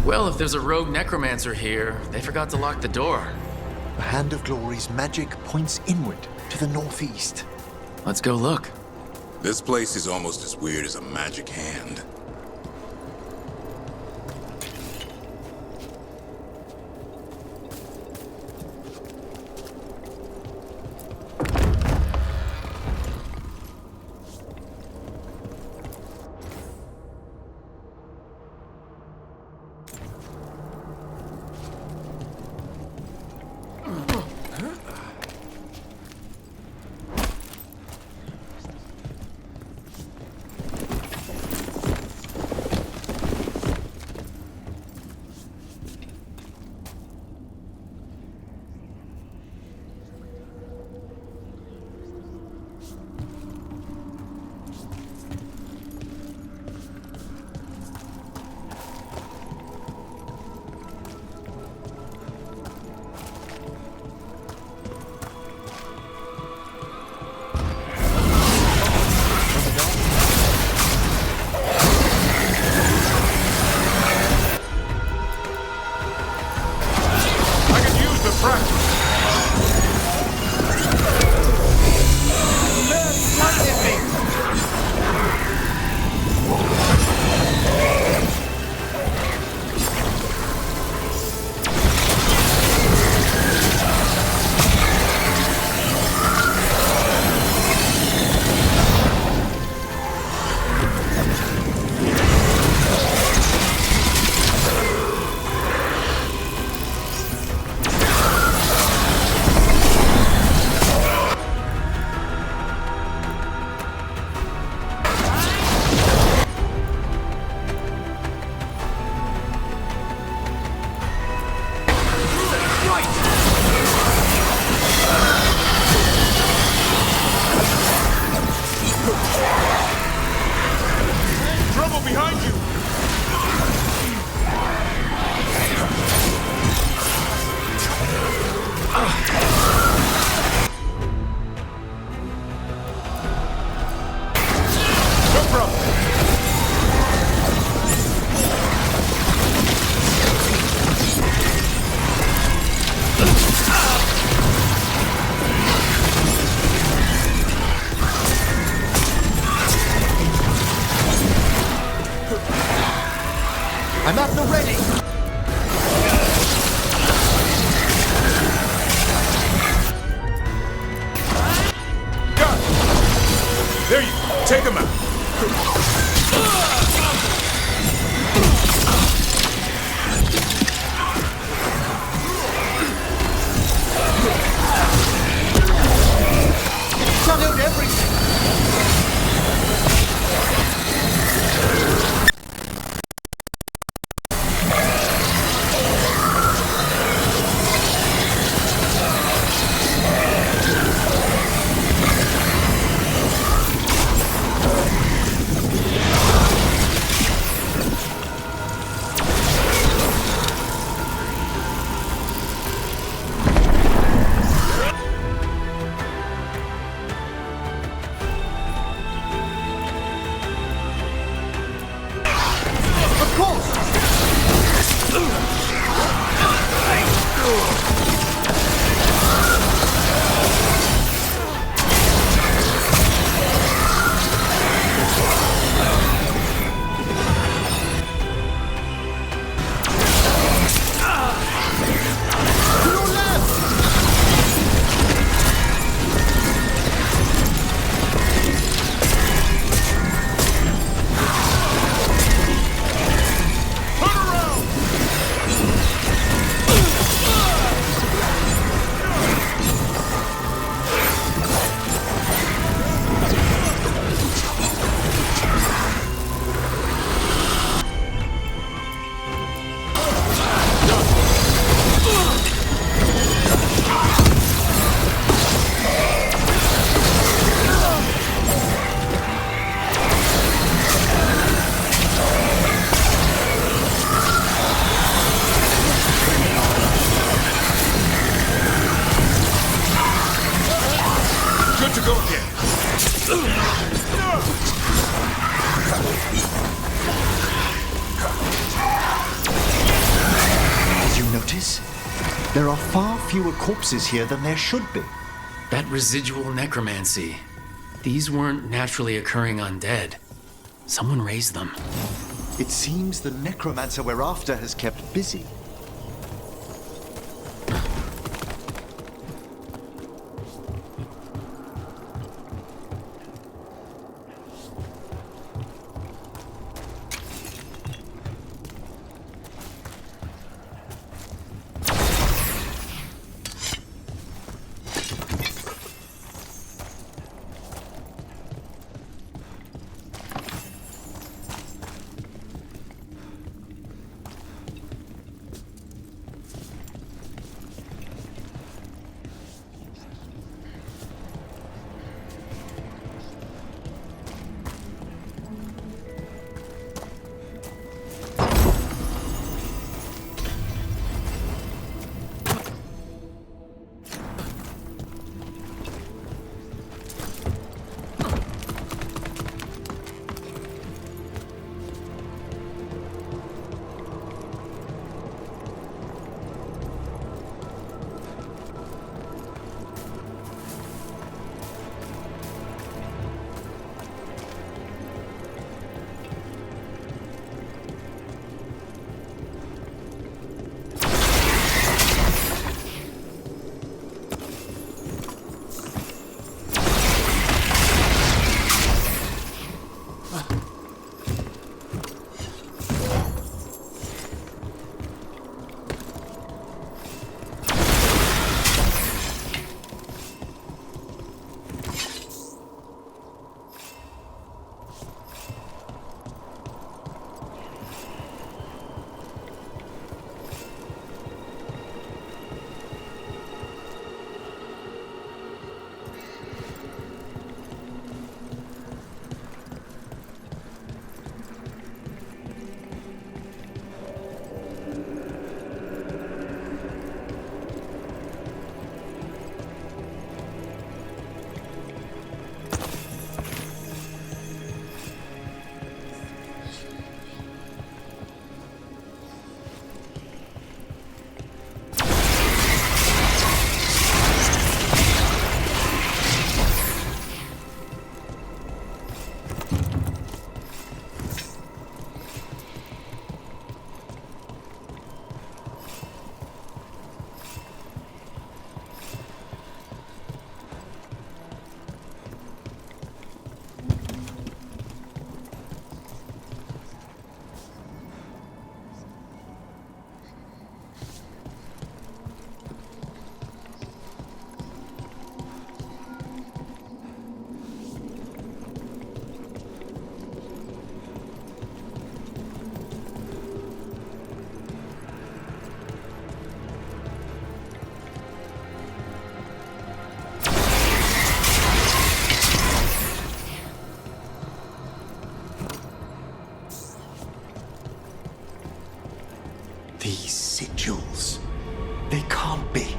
Well, if there's a rogue necromancer here, they forgot to lock the door. The Hand of Glory's magic points inward to the northeast. Let's go look. This place is almost as weird as a magic hand. I'm at the ready! Got it! There you go. Take him out. Shut out everything! notice? There are far fewer corpses here than there should be. That residual necromancy. These weren't naturally occurring undead. Someone raised them. It seems the necromancer we're after has kept busy. These sigils. They can't be.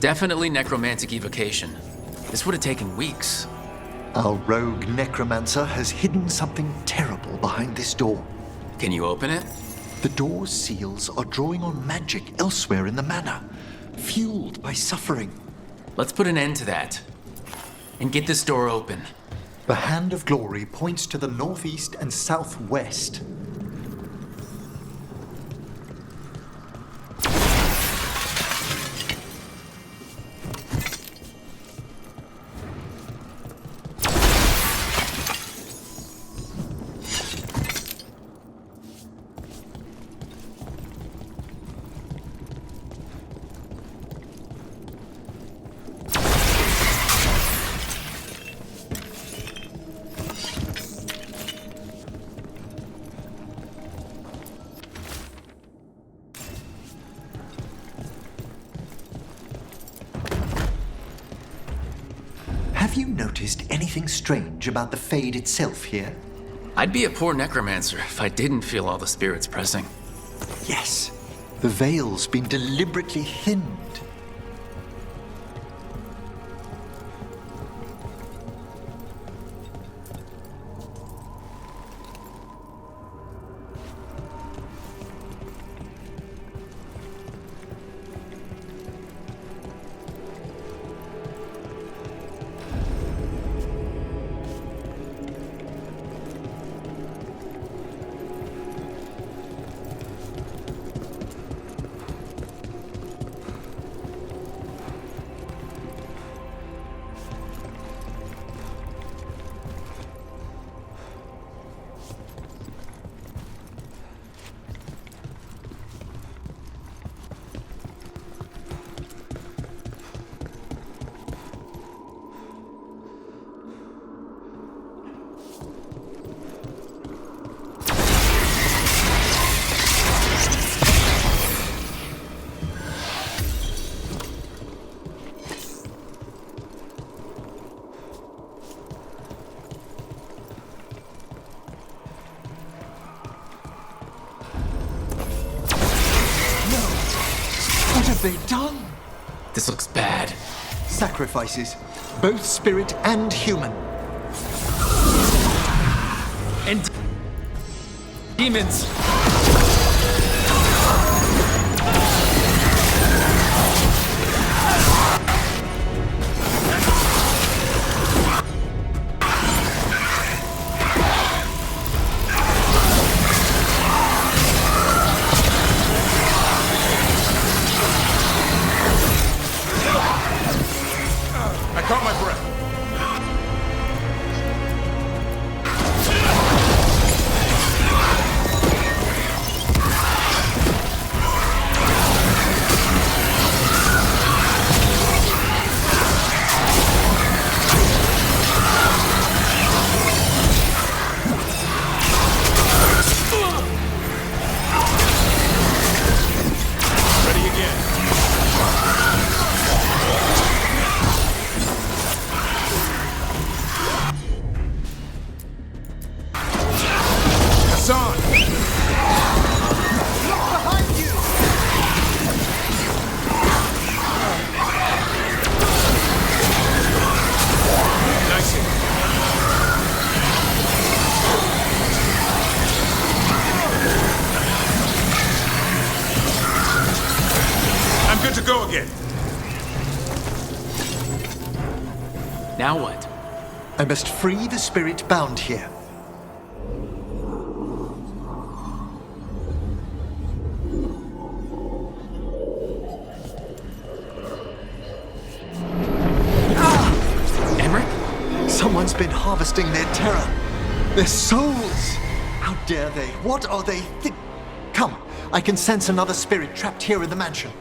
Definitely necromantic evocation. This would have taken weeks. Our rogue necromancer has hidden something terrible behind this door. Can you open it? The door's seals are drawing on magic elsewhere in the manor, fueled by suffering. Let's put an end to that. And get this door open. The Hand of Glory points to the northeast and southwest. Have you noticed anything strange about the Fade itself here? I'd be a poor necromancer if I didn't feel all the spirits pressing. Yes. The veil's been deliberately thinned. What have they done? This looks bad. Sacrifices, both spirit and human. And demons! I caught my breath. Ready again. Hassan! Behind you! Nice hit. I'm good to go again. Now what? I must free the spirit bound here. Emmerich? Someone's been harvesting their terror. Their souls! How dare they? What are they Come, I can sense another spirit trapped here in the mansion.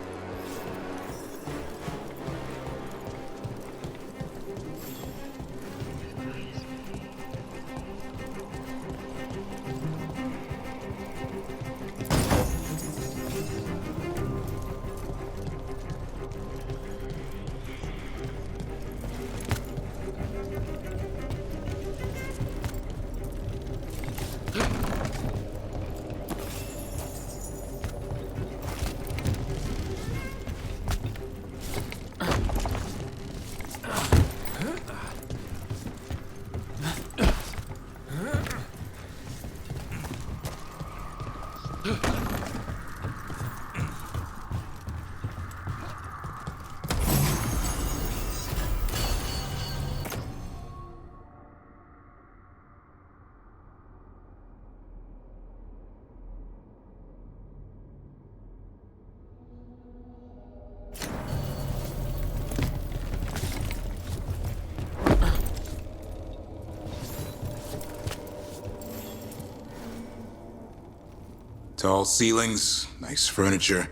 Tall ceilings, nice furniture,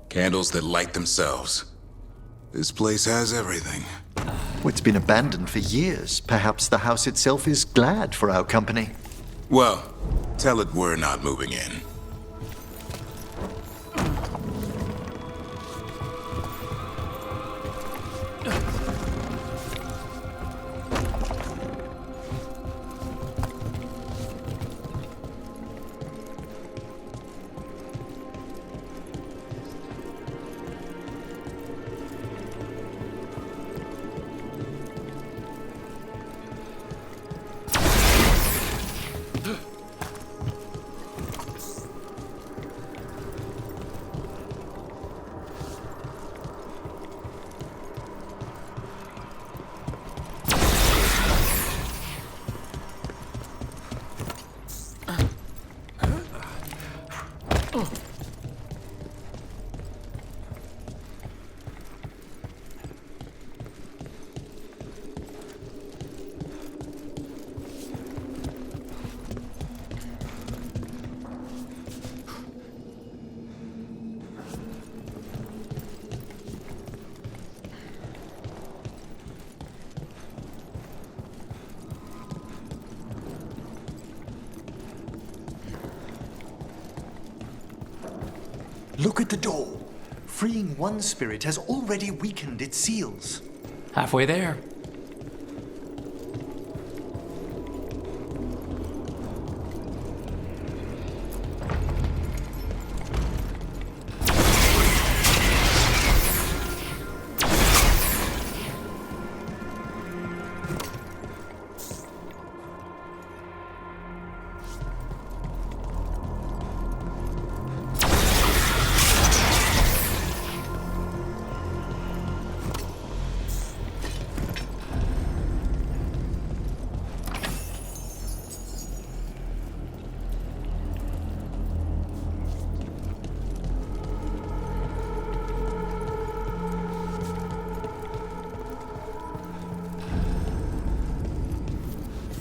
candles that light themselves. This place has everything. Well, it's been abandoned for years. Perhaps the house itself is glad for our company. Well, tell it we're not moving in. Look at the door. Freeing one spirit has already weakened its seals. Halfway there.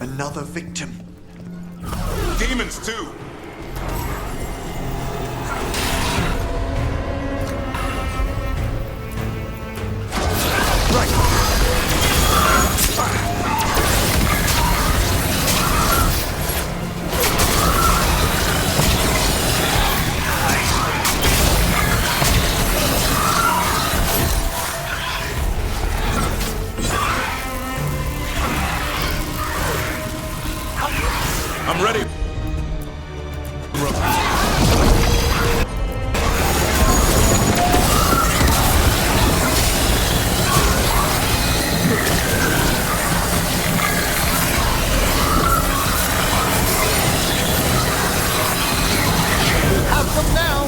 Another victim. Demons, too! I'm ready. Have them now!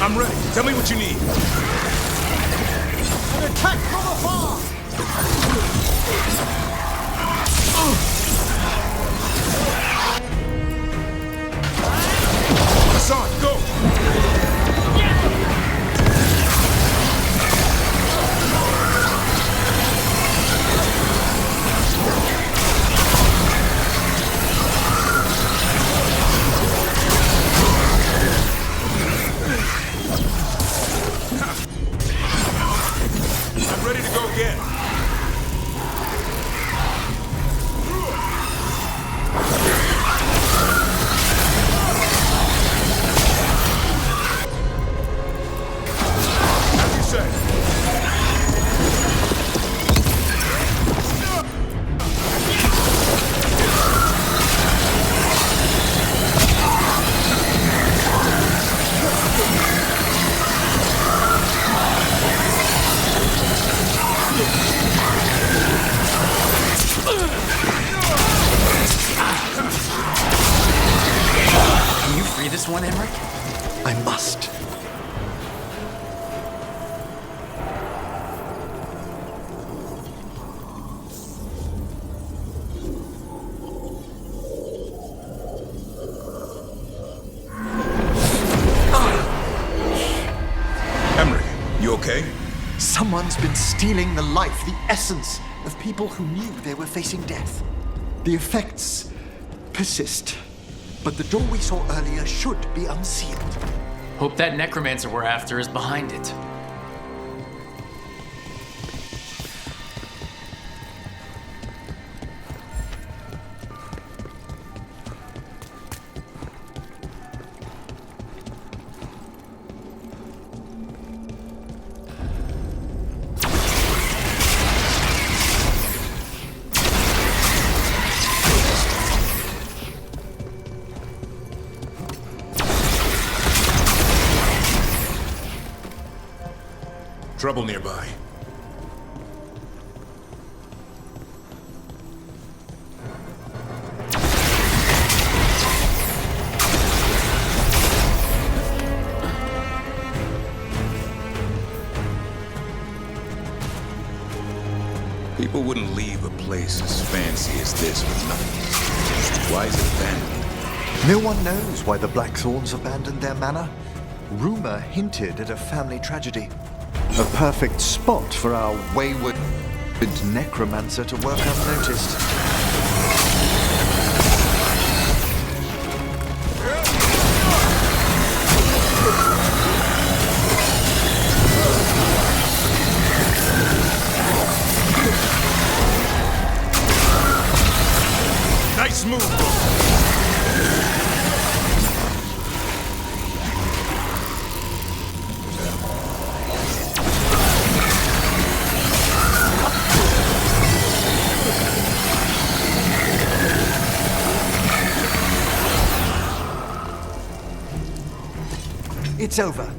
I'm ready. Tell me what you need. An attack from afar! Hassan, go! I'm ready to go again. As you say. Can you free this one, Emmerich? I must. Emmerich, you okay? Someone's been stealing the life, the essence of people who knew they were facing death. The effects persist, but the door we saw earlier should be unsealed. Hope that necromancer we're after is behind it. Trouble nearby. People wouldn't leave a place as fancy as this with nothing. Why is it abandoned? No one knows why the Blackthorns abandoned their manor. Rumor hinted at a family tragedy. A perfect spot for our wayward necromancer to work unnoticed. Nice move! it's over.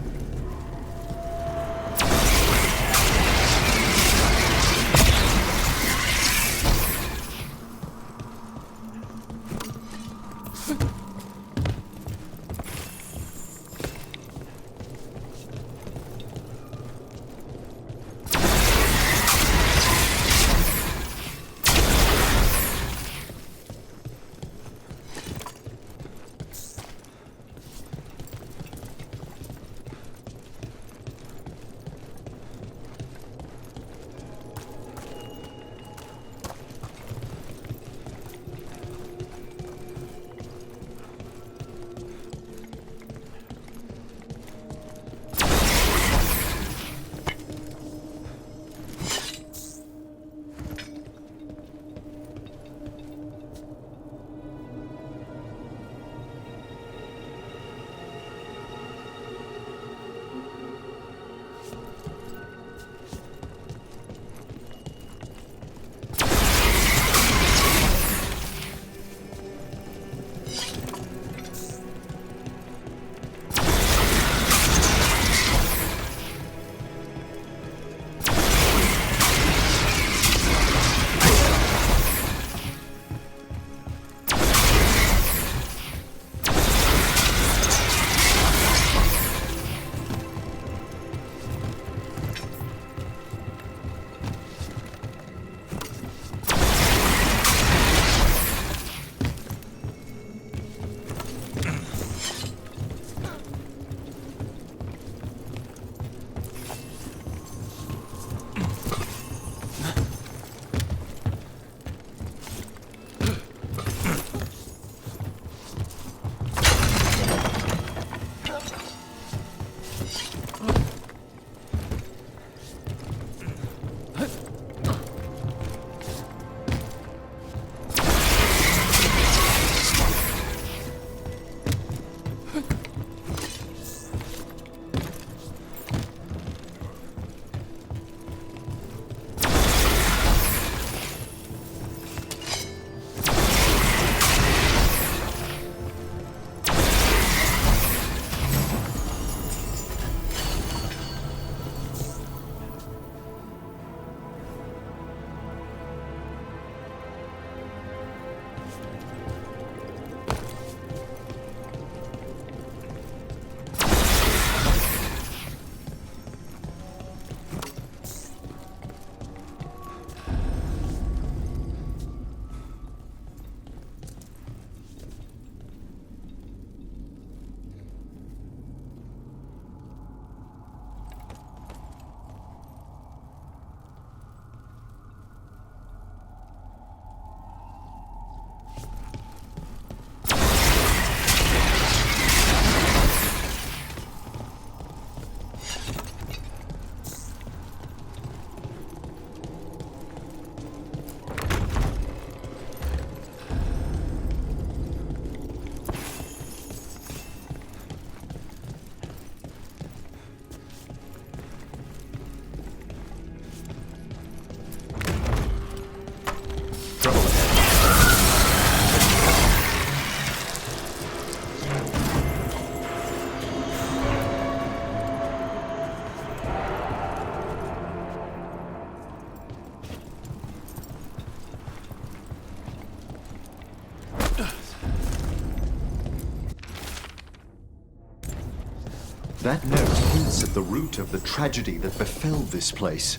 That note hints at the root of the tragedy that befell this place.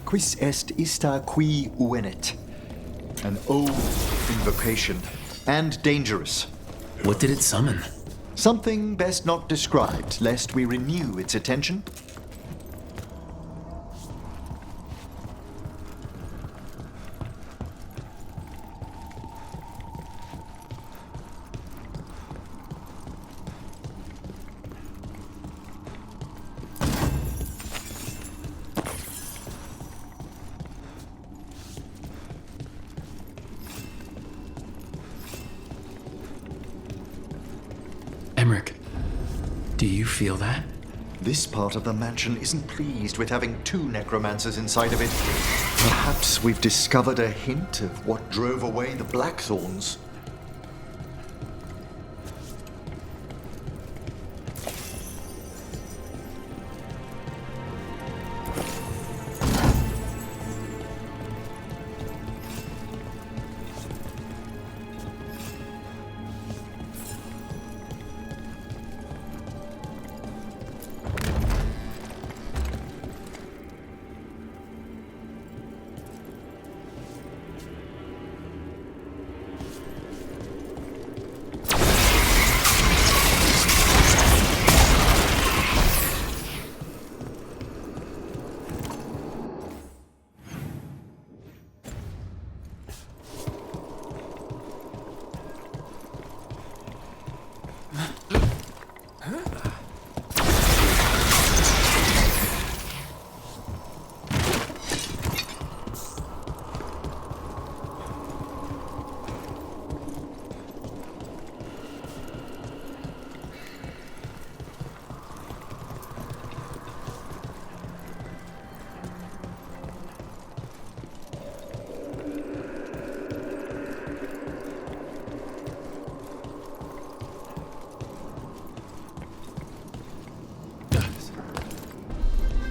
Quis est ista qui uvenet? An old invocation, and dangerous. What did it summon? Something best not described, lest we renew its attention. Emmerich, do you feel that? This part of the mansion isn't pleased with having two necromancers inside of it. Perhaps we've discovered a hint of what drove away the Blackthorns.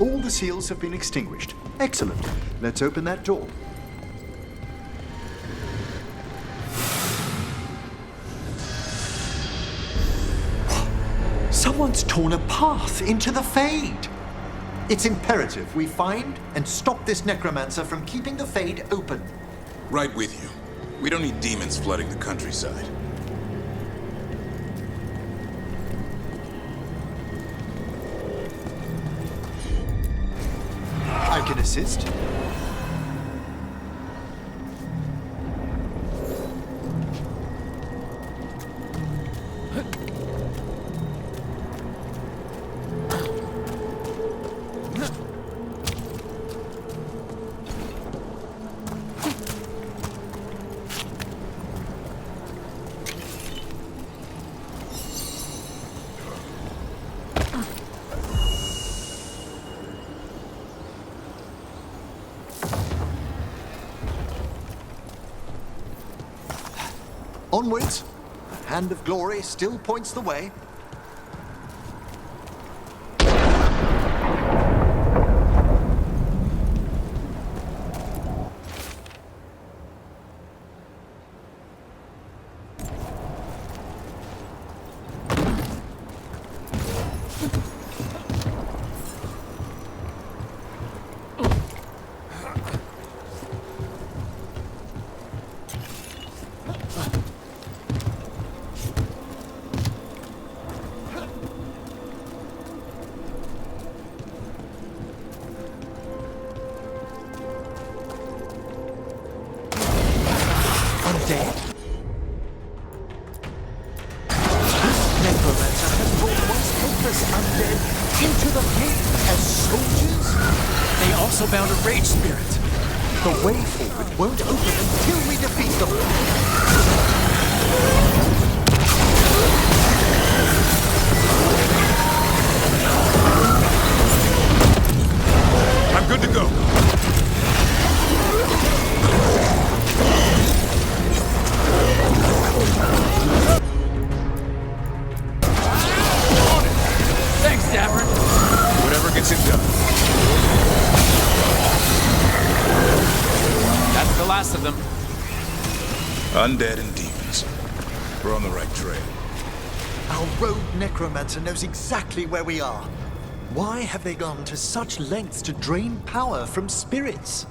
All the seals have been extinguished. Excellent. Let's open that door. Someone's torn a path into the Fade. It's imperative we find and stop this necromancer from keeping the Fade open. Right with you. We don't need demons flooding the countryside. I can assist. Onwards. The hand of glory still points the way. Undead? This necromancer has brought once helpless undead into the pit as soldiers? They also bound a rage spirit. The way forward won't open until we defeat them. I'm good to go. Thanks, Dapper. Whatever gets it done. That's the last of them. Undead and demons. We're on the right trail. Our rogue necromancer knows exactly where we are. Why have they gone to such lengths to drain power from spirits?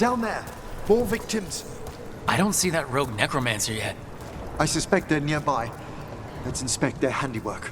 Down there. More victims. I don't see that rogue necromancer yet. I suspect they're nearby. Let's inspect their handiwork.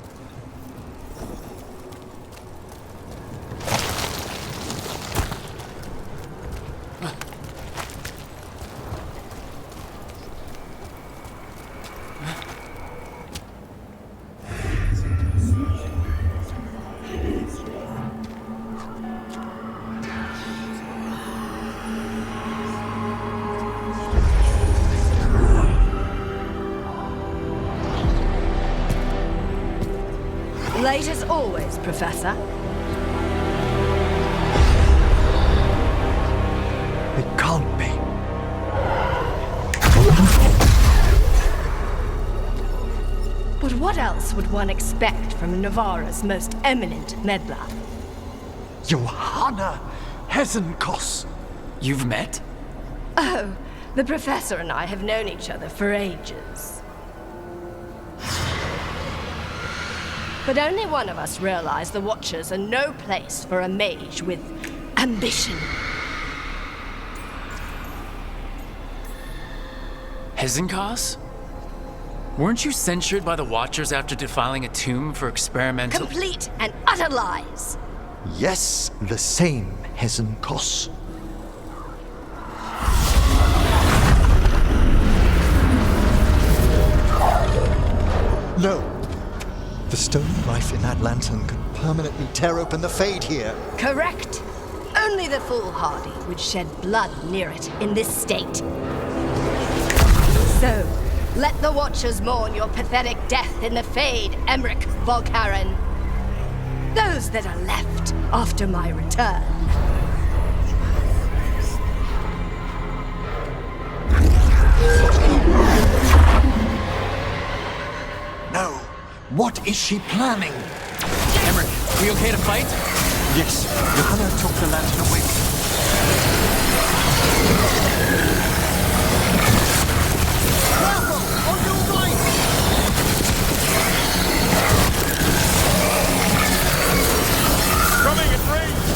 Late as always, Professor. It can't be. But what else would one expect from Navarra's most eminent meddler? Johanna Hesenkos. You've met? Oh, the Professor and I have known each other for ages. But only one of us realized the Watchers are no place for a mage with ambition. Hesenkos? Weren't you censured by the Watchers after defiling a tomb for experimental— Complete and utter lies! Yes, the same Hesenkos. No. The stone knife in that lantern could permanently tear open the Fade here. Correct. Only the foolhardy would shed blood near it in this state. So, let the Watchers mourn your pathetic death in the Fade, Emmerich Volkaren. Those that are left after my return. No. What is she planning? Emmerich, we okay to fight? Yes, Johanna took the lantern away. Careful! On your right! Coming in range!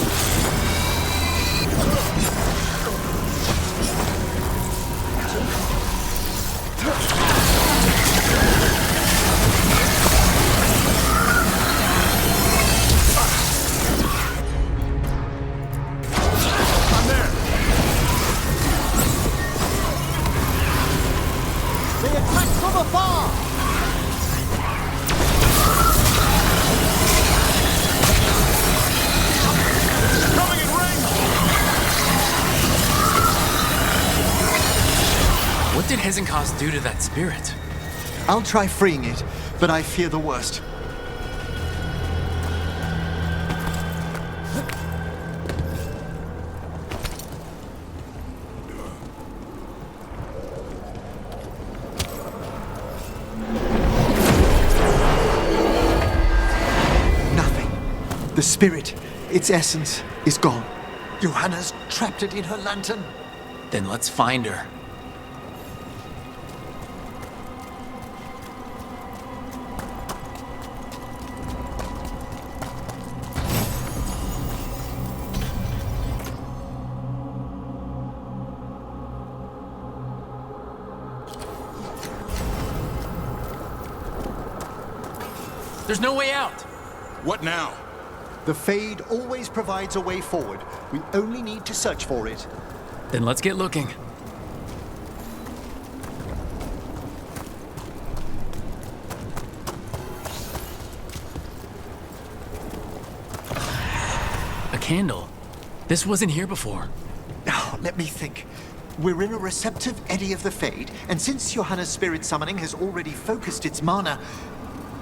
What did Hesenkos do to that spirit? I'll try freeing it, but I fear the worst. Nothing. The spirit, its essence, is gone. Johanna's trapped it in her lantern. Then let's find her. There's no way out. What now? The Fade always provides a way forward. We only need to search for it. Then let's get looking. A candle. This wasn't here before. Now, let me think. We're in a receptive eddy of the Fade, and since Johanna's spirit summoning has already focused its mana,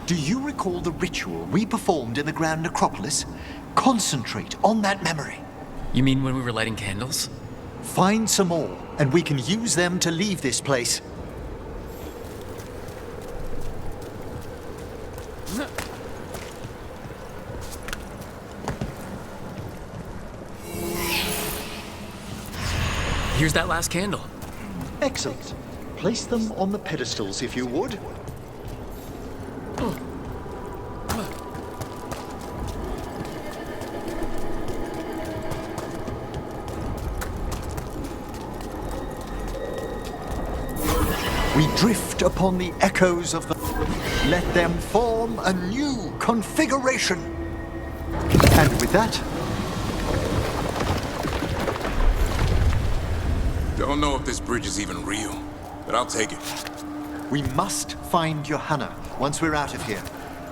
do you recall the ritual we performed in the Grand Necropolis? Concentrate on that memory. You mean when we were lighting candles? Find some more, and we can use them to leave this place. Here's that last candle. Excellent. Place them on the pedestals, if you would. drift upon the echoes of the... Let them form a new configuration. And with that... Don't know if this bridge is even real, but I'll take it. We must find Johanna once we're out of here.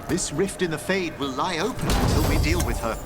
This rift in the Fade will lie open until we deal with her.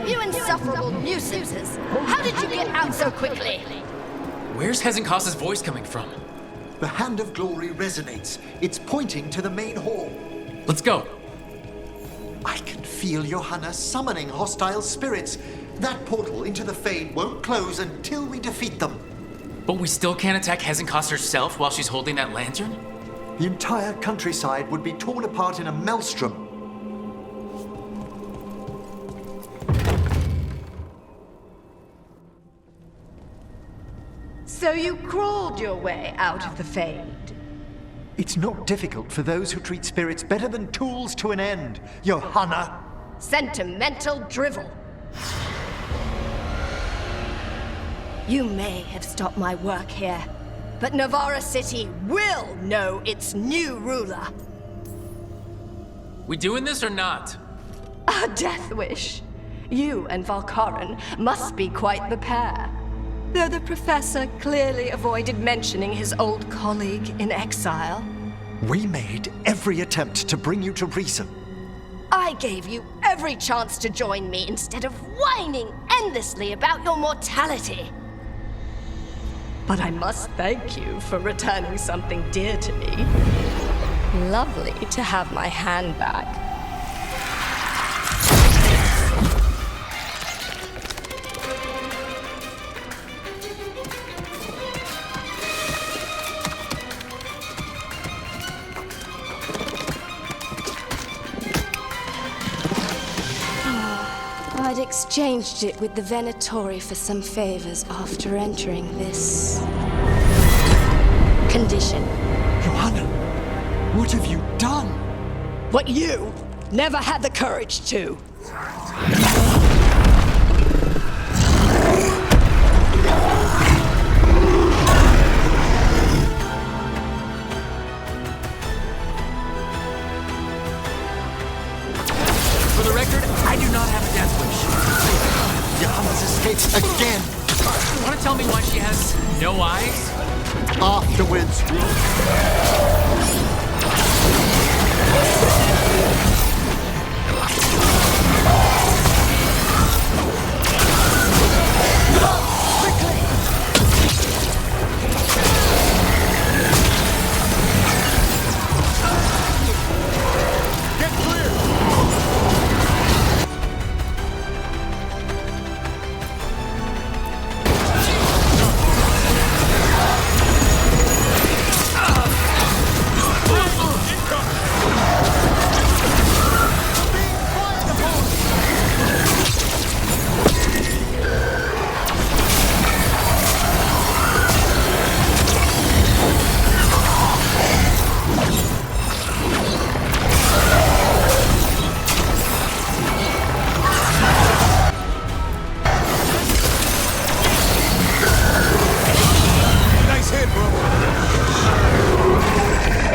You insufferable nuisances! How did you get out so quickly? Where's Hezenkos's voice coming from? The Hand of Glory resonates. It's pointing to the main hall. Let's go. I can feel Johanna summoning hostile spirits. That portal into the Fade won't close until we defeat them. But we still can't attack Hezenkos herself while she's holding that lantern? The entire countryside would be torn apart in a maelstrom. So you crawled your way out of the Fade? It's not difficult for those who treat spirits better than tools to an end, Johanna. Sentimental drivel. You may have stopped my work here, but Navarra City will know its new ruler. We doing this or not? A death wish. You and Valkaran must be quite the pair. Though the professor clearly avoided mentioning his old colleague in exile. We made every attempt to bring you to reason. I gave you every chance to join me instead of whining endlessly about your mortality. But I must thank you for returning something dear to me. Lovely to have my hand back. I'd exchanged it with the Venatori for some favors after entering this condition. Johanna, what have you done? What you never had the courage to. For the record, I do not have a death wish. Johanna's escaped again. Want to tell me why she has no eyes? Afterwards.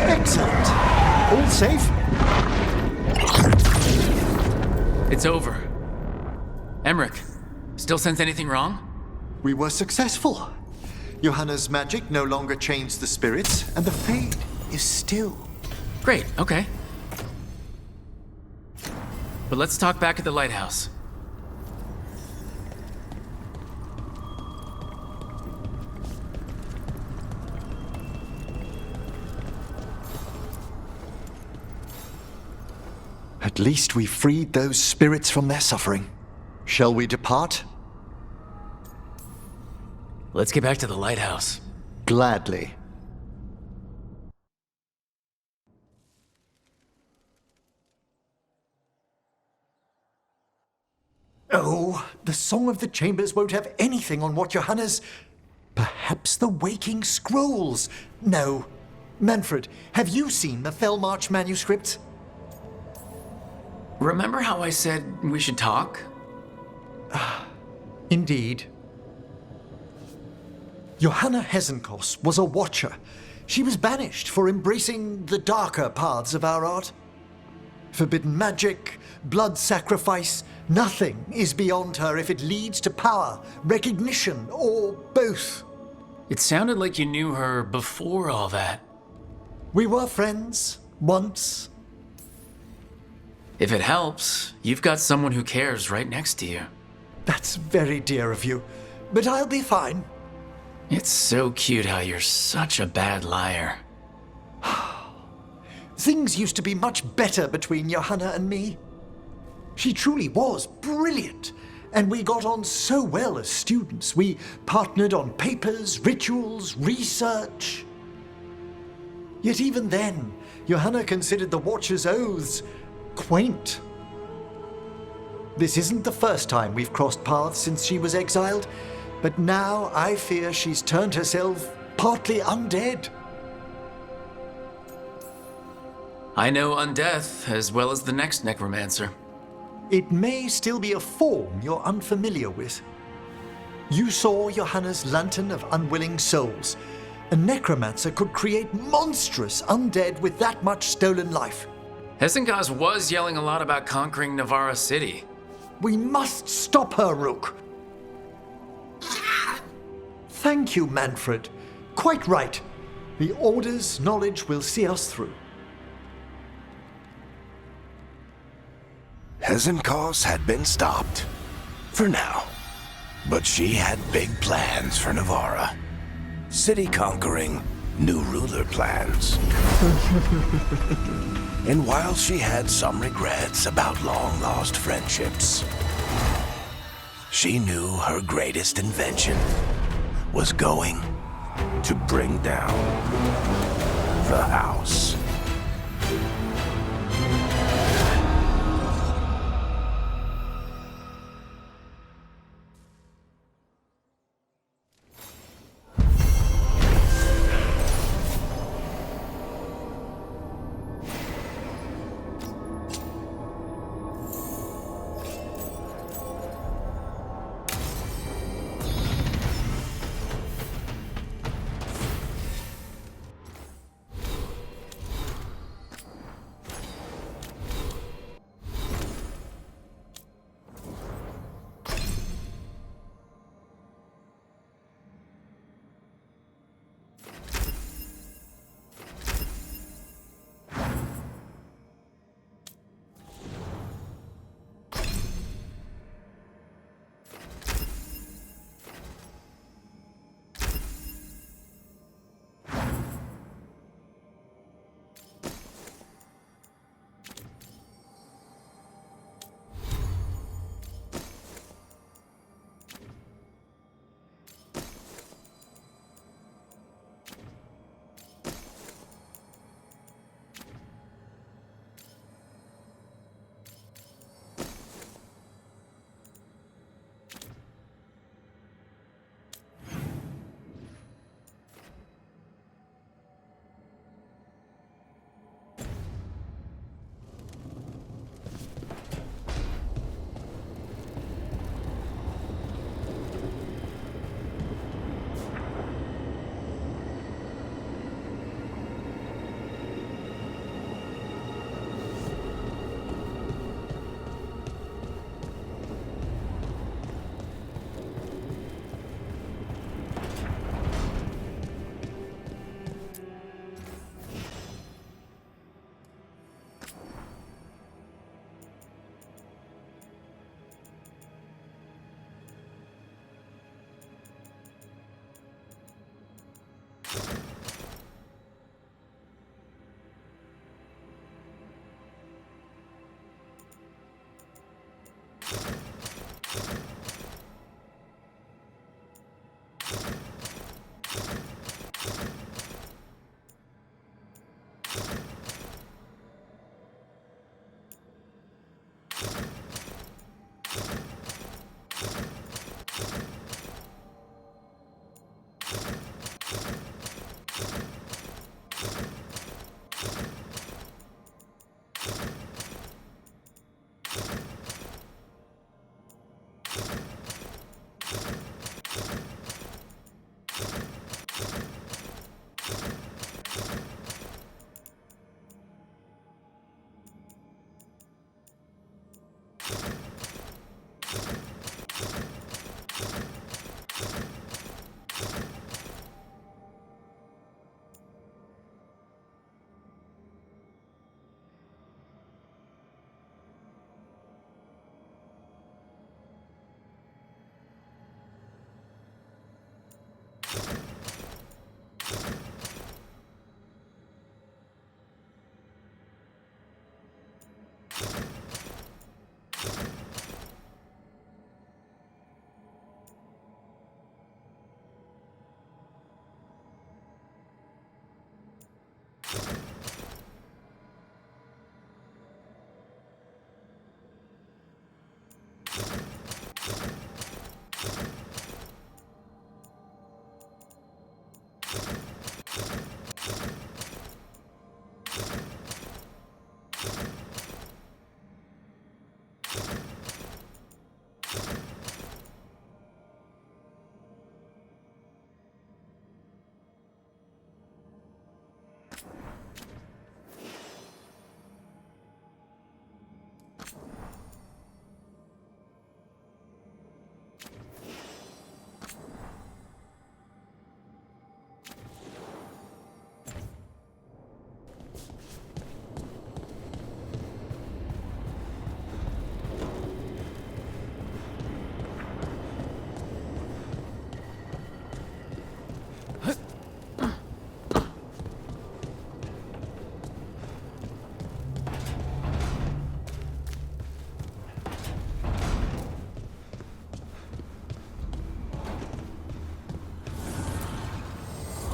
Excellent. All safe? It's over. Emmerich, still sense anything wrong? We were successful. Johanna's magic no longer changed the spirits, and the Fade is still. Great, okay. But let's talk back at the lighthouse. At least we freed those spirits from their suffering. Shall we depart? Let's get back to the lighthouse. Gladly. Oh, the Song of the Chambers won't have anything on what Johanna's... Perhaps the Waking Scrolls? No. Manfred, have you seen the Fellmarch manuscripts? Remember how I said we should talk? Indeed. Johanna Hesenkos was a watcher. She was banished for embracing the darker paths of our art. Forbidden magic, blood sacrifice, nothing is beyond her if it leads to power, recognition, or both. It sounded like you knew her before all that. We were friends, once. If it helps, you've got someone who cares right next to you. That's very dear of you, but I'll be fine. It's so cute how you're such a bad liar. Things used to be much better between Johanna and me. She truly was brilliant, and we got on so well as students. We partnered on papers, rituals, research. Yet even then, Johanna considered the Watcher's oaths quaint. This isn't the first time we've crossed paths since she was exiled, but now I fear she's turned herself partly undead. I know Undeath as well as the next necromancer. It may still be a form you're unfamiliar with. You saw Johanna's Lantern of Unwilling Souls. A necromancer could create monstrous undead with that much stolen life. Hesenkos was yelling a lot about conquering Navarra City. We must stop her, Rook. Thank you, Manfred. Quite right. The Order's knowledge will see us through. Hesenkos had been stopped. For now. But she had big plans for Navarra. City conquering, new ruler plans. And while she had some regrets about long-lost friendships, she knew her greatest invention was going to bring down the house.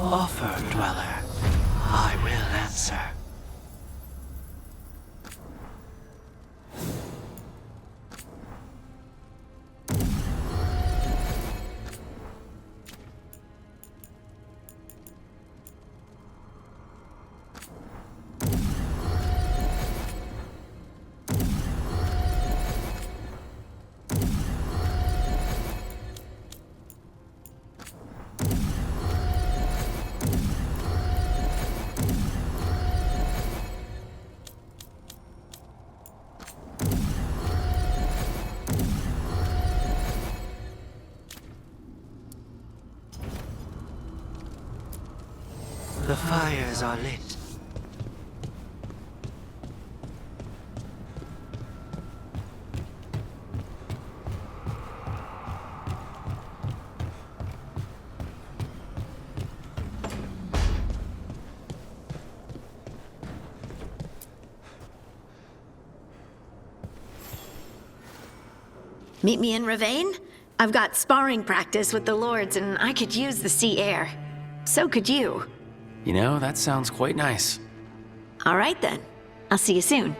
Offer, dweller. I will answer. The fires are lit. Meet me in Ravane? I've got sparring practice with the lords and I could use the sea air. So could you. You know, that sounds quite nice. All right then. I'll see you soon.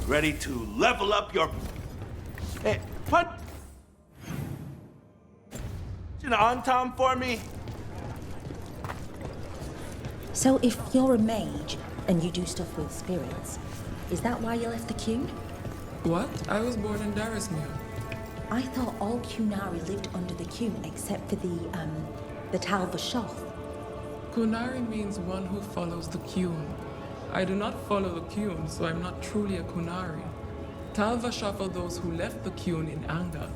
Ready to level up your... Hey, put an on Tom for me. So if you're a mage and you do stuff with spirits, is that why you left the Qun? What? I was born in Darismere. I thought all Qunari lived under the Qun except for the Tal Vashoth. Kunari means one who follows the Qun. I do not follow the Qun, so I'm not truly a Kunari. Tal Vashoth are those who left the Qun in anger.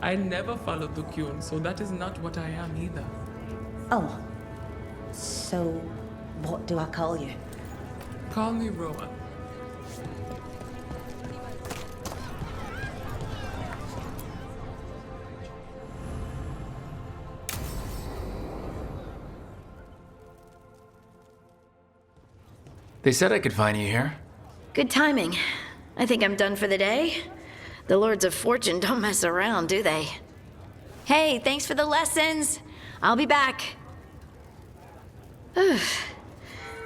I never followed the Qun, so that is not what I am either. Oh. So, what do I call you? Call me Rowan. They said I could find you here. Good timing. I think I'm done for the day. The Lords of Fortune don't mess around, do they? Hey, thanks for the lessons. I'll be back.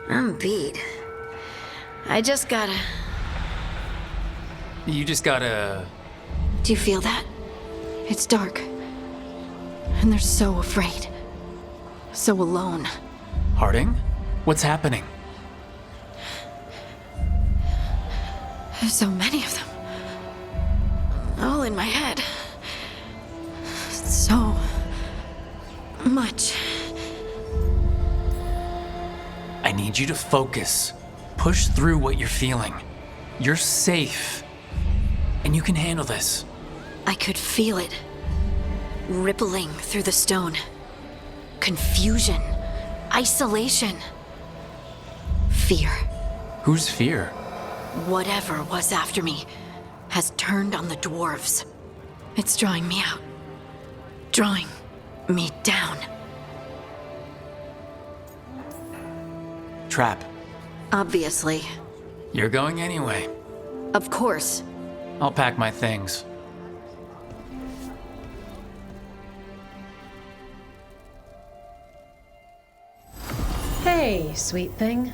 I'm beat. I just gotta... You just gotta... Do you feel that? It's dark. And they're so afraid. So alone. Harding? What's happening? There's so many of them. All in my head. So much. I need you to focus. Push through what you're feeling. You're safe. And you can handle this. I could feel it, rippling through the stone. Confusion, isolation, fear. Who's Fear? Whatever was after me has turned on the dwarves. It's drawing me out, drawing me down. Trap. Obviously. You're going anyway. Of course. I'll pack my things. Hey, sweet thing.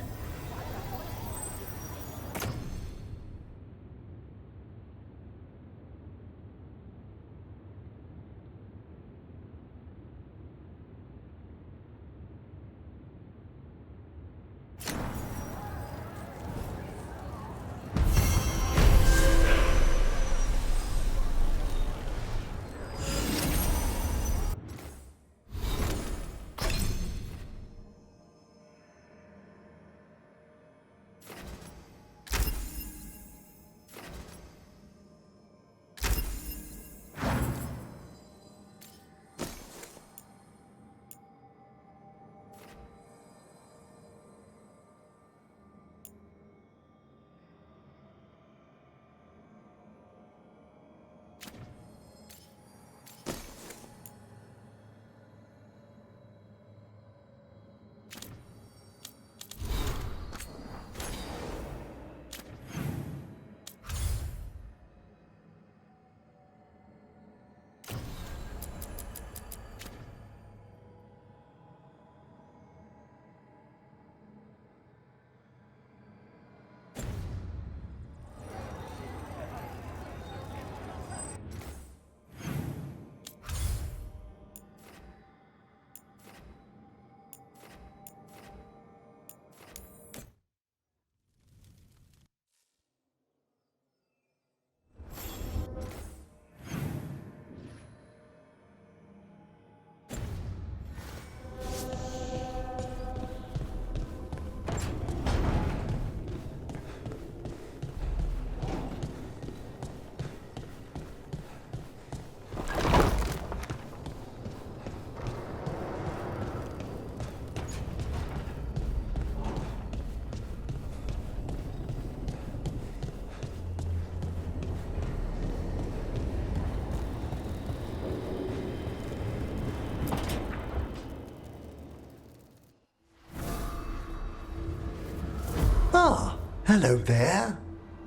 Ah, hello there.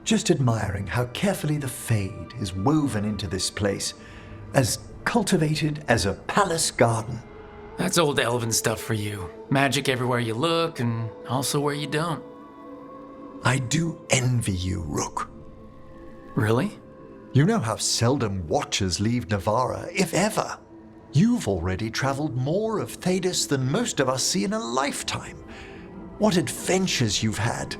Just admiring how carefully the Fade is woven into this place, as cultivated as a palace garden. That's old elven stuff for you. Magic everywhere you look, and also where you don't. I do envy you, Rook. Really? You know how seldom watchers leave Navarra, if ever. You've already traveled more of Thedas than most of us see in a lifetime. What adventures you've had.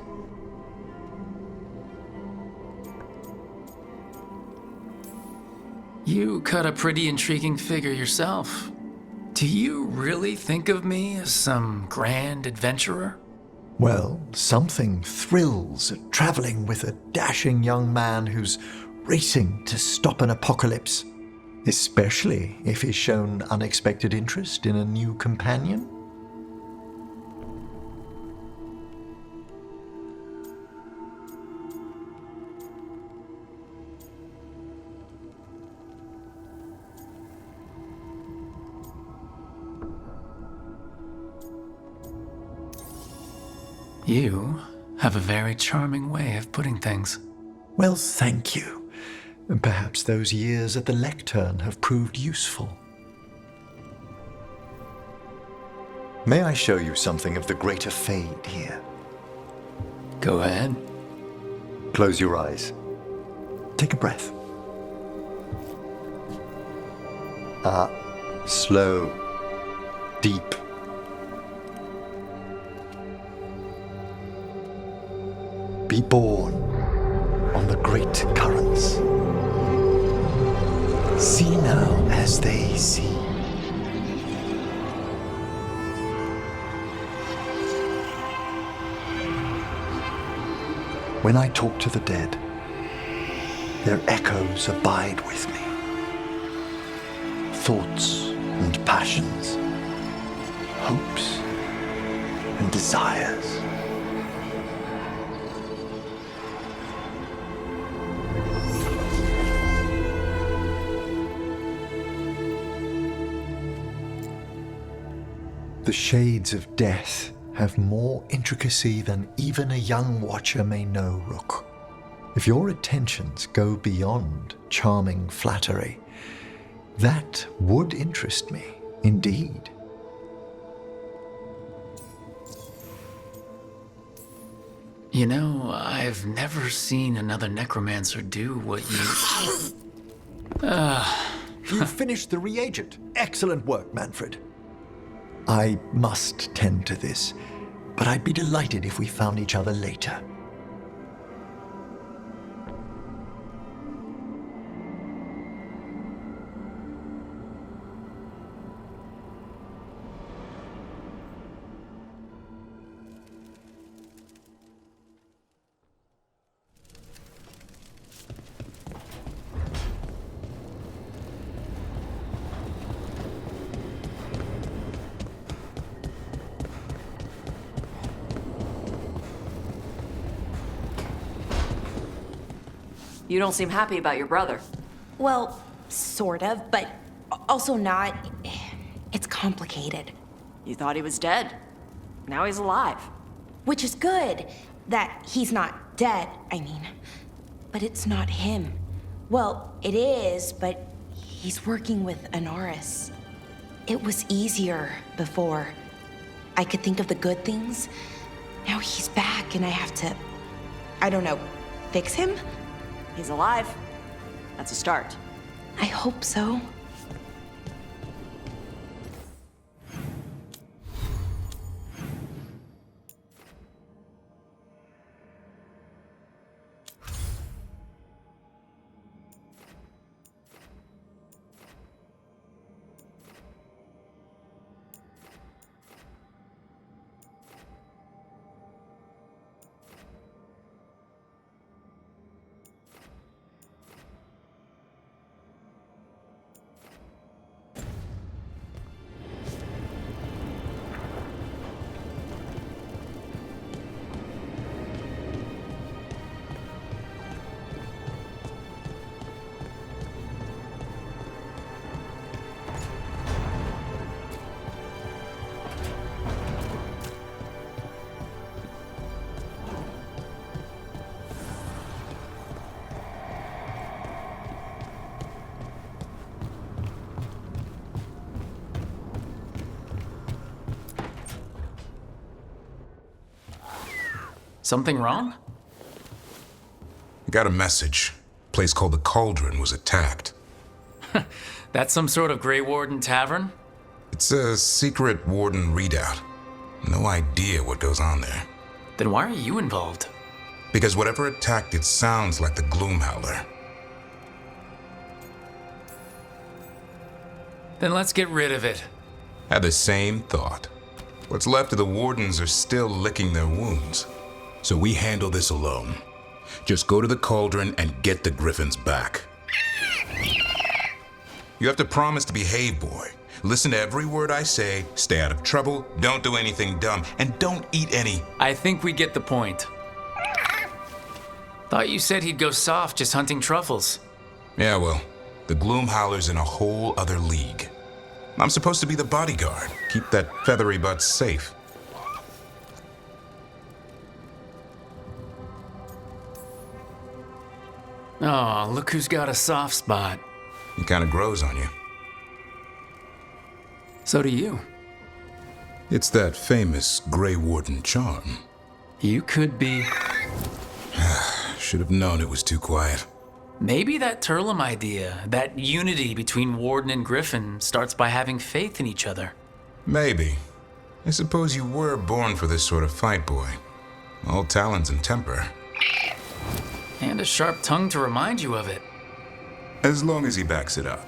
You cut a pretty intriguing figure yourself. Do you really think of me as some grand adventurer? Well, something thrills at traveling with a dashing young man who's racing to stop an apocalypse, especially if he's shown unexpected interest in a new companion. You have a very charming way of putting things. Well, thank you. And perhaps those years at the lectern have proved useful. May I show you something of the greater Fade here? Go ahead. Close your eyes. Take a breath. Slow, deep. Be born on the great currents. See now as they see. When I talk to the dead, their echoes abide with me. thoughts and passions, hopes and desires. The shades of death have more intricacy than even a young watcher may know, Rook. If your attentions go beyond charming flattery, that would interest me, indeed. You know, I've never seen another necromancer do what you... You finished the reagent. Excellent work, Manfred. I must tend to this, but I'd be delighted if we found each other later. You don't seem happy about your brother. Well, sort of, but also not. It's complicated. You thought he was dead. Now he's alive. Which is good, that he's not dead, I mean. But it's not him. Well, it is, but he's working with Anaris. It was easier before. I could think of the good things. Now he's back and I have to, I don't know, fix him? He's alive. That's a start. I hope so. Something wrong? I got a message. A place called the Cauldron was attacked. That's some sort of Grey Warden tavern? It's a secret Warden readout. No idea what goes on there. Then why are you involved? Because whatever attacked it sounds like the Gloomhowler. Then let's get rid of it. Had the same thought. What's left of the Wardens are still licking their wounds. So we handle this alone. Just go to the Cauldron and get the Griffins back. You have to promise to behave, boy. Listen to every word I say, stay out of trouble, don't do anything dumb, and don't eat any. I think we get the point. Thought you said he'd go soft just hunting truffles. Yeah, well, the Gloomhowler's in a whole other league. I'm supposed to be the bodyguard, keep that feathery butt safe. Oh, look who's got a soft spot. It kind of grows on you. So do you. It's that famous Grey Warden charm. You could be... Should have known it was too quiet. Maybe that Turlum idea, that unity between Warden and Griffin, starts by having faith in each other. Maybe. I suppose you were born for this sort of fight, boy. All talents and temper. And a sharp tongue to remind you of it. As long as he backs it up.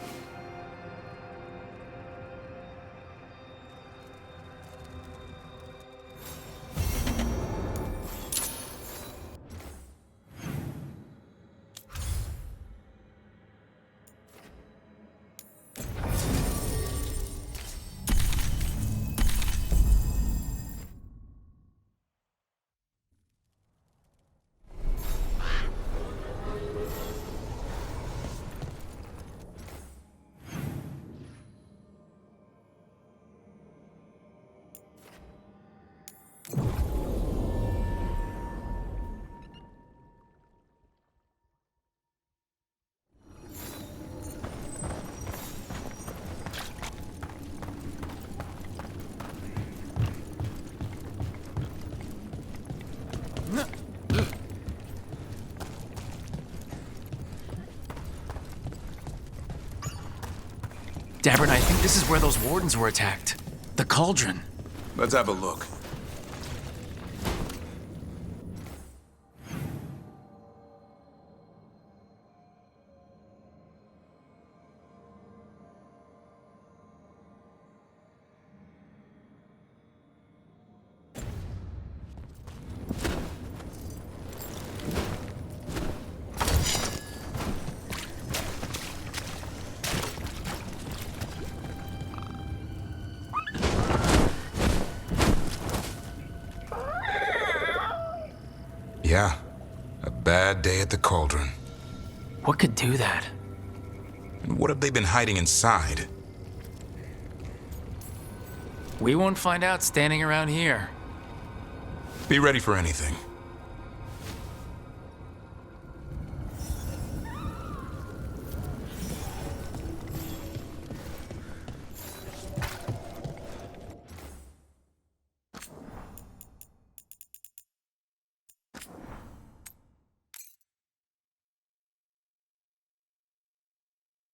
Dabber, I think this is where those wardens were attacked. The cauldron. Let's have a look. Yeah, a bad day at the cauldron. What could do that? And what have they been hiding inside? We won't find out standing around here. Be ready for anything.